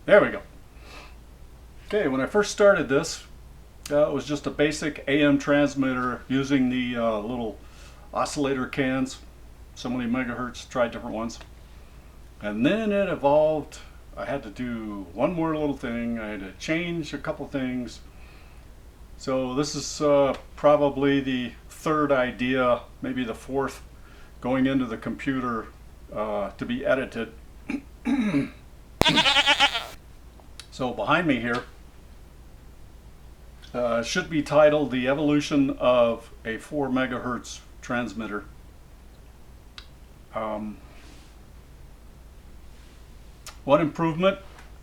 There we go. Okay, when I first started this, it was just a basic AM transmitter using the little oscillator cans. So many megahertz, tried different ones. And then it evolved. I had to do one more little thing. I had to change a couple things. So this is probably the third idea, maybe the fourth, going into the computer to be edited. So behind me here should be titled The Evolution of a 4 Megahertz Transmitter. One improvement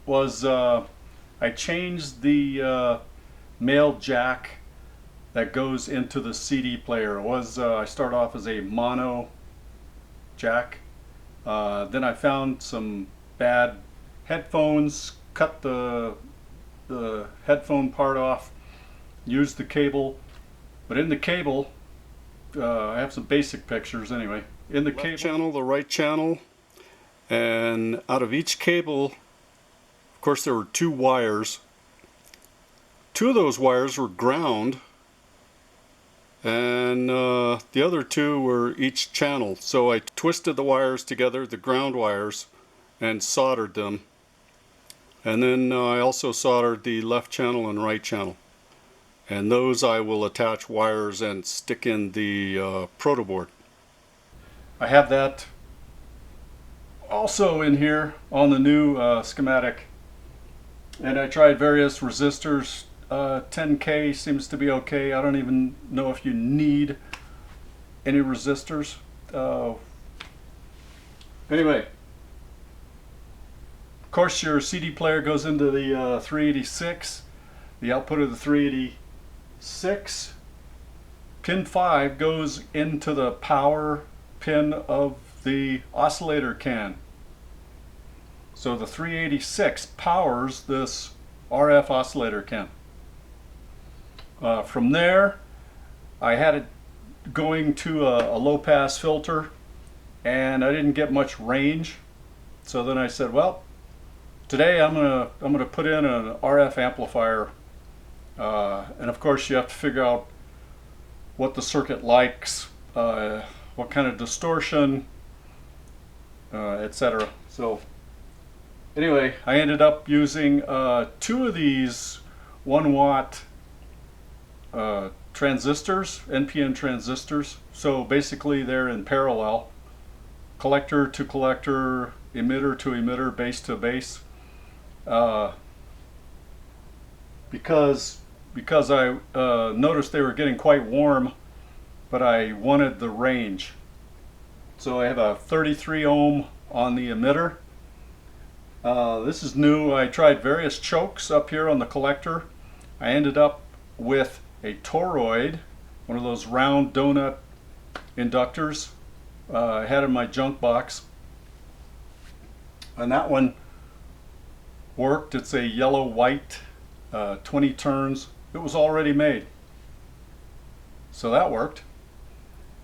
was I changed the male jack that goes into the CD player. It was I started off as a mono jack. Then I found some bad headphones, cut the headphone part off, used the cable. But in the cable, I have some basic pictures anyway. In the cable channel, the right channel, and out of each cable, of course, there were two wires. Two of those wires were ground, and the other two were each channel. So I twisted the wires together, the ground wires, and soldered them. And then I also soldered the left channel and right channel. And those I will attach wires and stick in the proto board. I have that also in here on the new schematic. And I tried various resistors. 10K seems to be okay. I don't even know if you need any resistors. Anyway, of course your CD player goes into the 386. The output of the 386 pin 5 goes into the power pin of the oscillator can. So the 386 powers this RF oscillator can. From there, I had it going to a low pass filter, and I didn't get much range. So then I said, well, today I'm gonna put in an RF amplifier, and of course you have to figure out what the circuit likes, what kind of distortion, etc. So anyway, I ended up using two of these 1 watt transistors, NPN transistors. So basically they're in parallel, collector to collector, emitter to emitter, base to base. Because I noticed they were getting quite warm, but I wanted the range. So I have a 33 ohm on the emitter. This is new. I tried various chokes up here on the collector. I ended up with a toroid, one of those round donut inductors I had in my junk box. And that one worked. It's a yellow-white, 20 turns. It was already made. So that worked.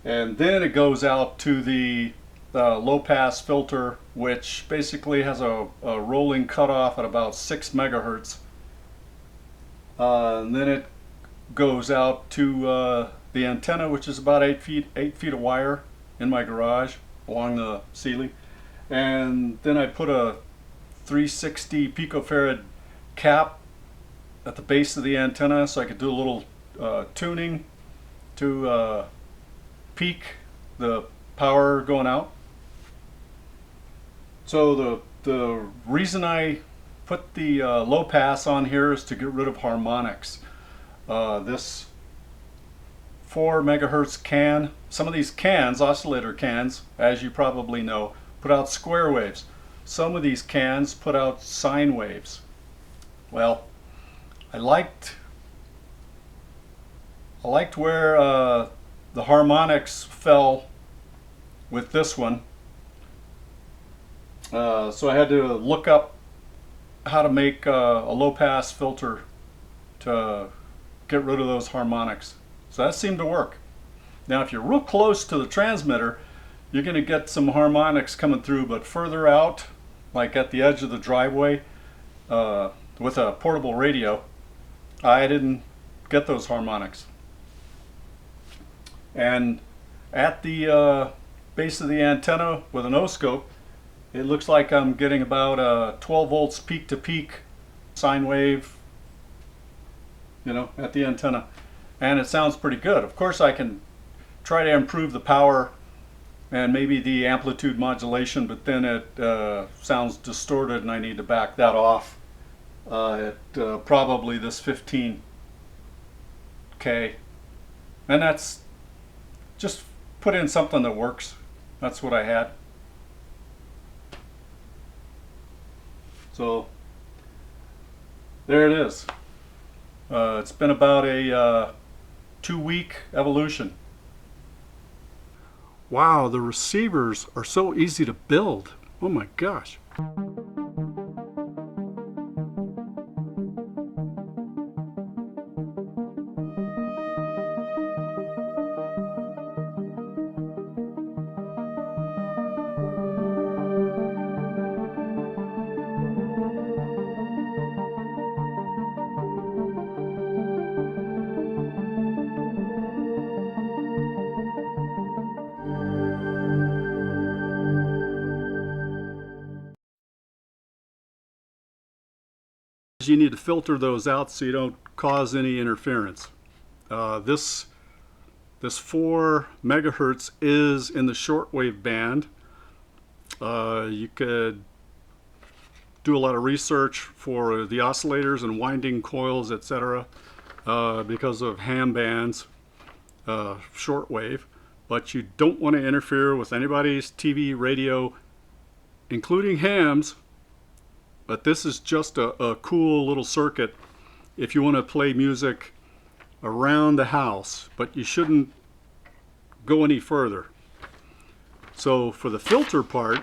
And then it goes out to the low-pass filter, which basically has a rolling cutoff at about 6 megahertz. And then it goes out to the antenna, which is about 8 feet of wire in my garage along the ceiling. And then I put a 360 picofarad cap at the base of the antenna so I could do a little tuning to peak the power going out. So the reason I put the low pass on here is to get rid of harmonics. This 4 megahertz can, some of these cans, oscillator cans, as you probably know, put out square waves. Some of these cans put out sine waves. Well, I liked where the harmonics fell with this one. So I had to look up how to make a low pass filter to get rid of those harmonics. So that seemed to work. Now if you're real close to the transmitter, you're going to get some harmonics coming through, but further out, like at the edge of the driveway, with a portable radio, I didn't get those harmonics. And at the base of the antenna with an O-scope, it looks like I'm getting about 12 volts peak to peak sine wave, at the antenna. And it sounds pretty good. Of course, I can try to improve the power and maybe the amplitude modulation, but then it sounds distorted and I need to back that off at probably this 15K. And that's just put in something that works. That's what I had. So there it is. It's been about a 2-week evolution. Wow, the receivers are so easy to build. Oh my gosh. You need to filter those out so you don't cause any interference. This 4 megahertz is in the shortwave band. You could do a lot of research for the oscillators and winding coils, etc. Because of ham bands, shortwave. But you don't want to interfere with anybody's TV, radio, including hams. But this is just a cool little circuit if you want to play music around the house, but you shouldn't go any further. So for the filter part,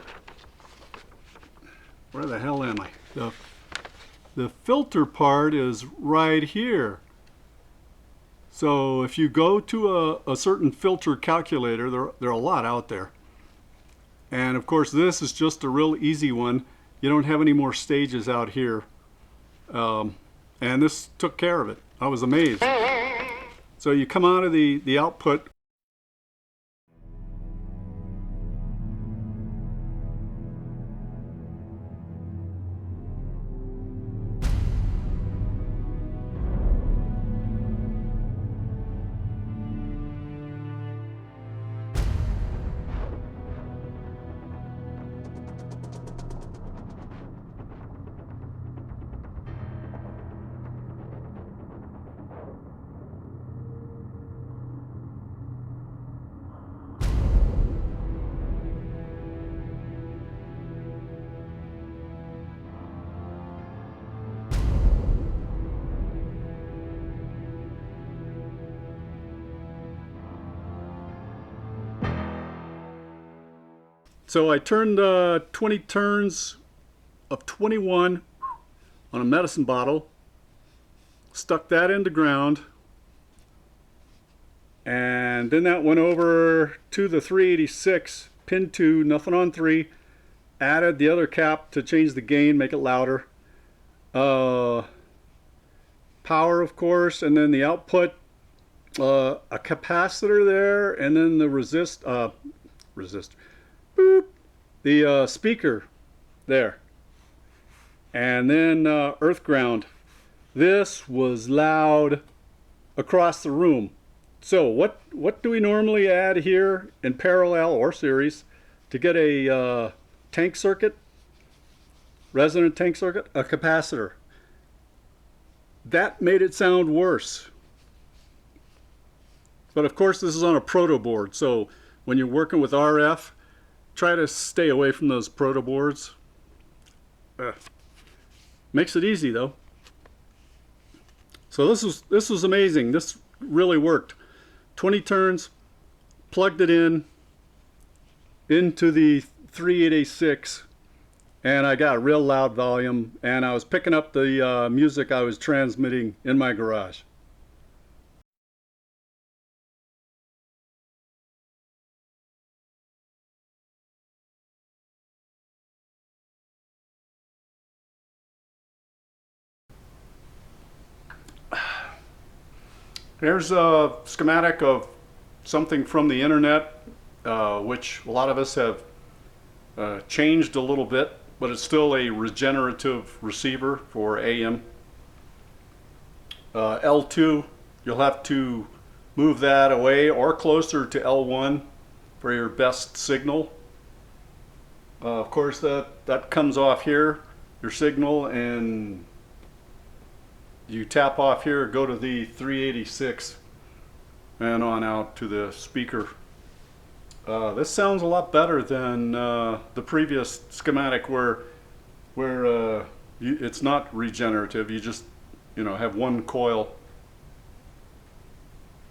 where the hell am I? The filter part is right here. So if you go to a certain filter calculator, there are a lot out there. And of course this is just a real easy one. You don't have any more stages out here. And this took care of it. I was amazed. So you come out of the output. So I turned 20 turns of 21 on a medicine bottle, stuck that into ground, and then that went over to the 386, pin 2, nothing on 3, added the other cap to change the gain, make it louder. Power, of course, and then the output, a capacitor there, and then the resistor, the speaker there, and then earth ground. This was loud across the room. So what do we normally add here in parallel or series to get a tank circuit, resonant tank circuit? A capacitor. That made it sound worse. But of course this is on a proto board, so when you're working with RF, try to stay away from those proto boards. Makes it easy though. So this was amazing. This really worked. 20 turns, plugged it into the 3886, and I got a real loud volume, and I was picking up the music I was transmitting in my garage. Here's a schematic of something from the internet, which a lot of us have changed a little bit, but it's still a regenerative receiver for AM. L2, you'll have to move that away or closer to L1 for your best signal. Of course, that comes off here, your signal, and you tap off here, go to the 386 and on out to the speaker. This sounds a lot better than the previous schematic where it's not regenerative. You just have one coil.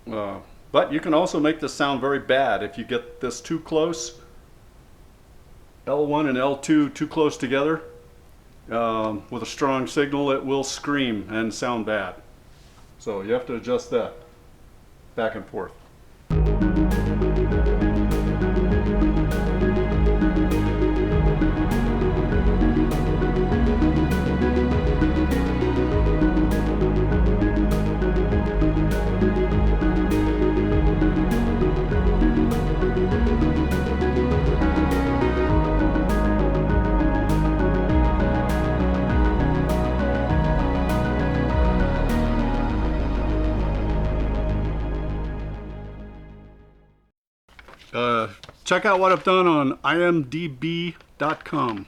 But you can also make this sound very bad if you get this too close. L1 and L2 too close together. With a strong signal, it will scream and sound bad. So you have to adjust that back and forth. Check out what I've done on imdb.com.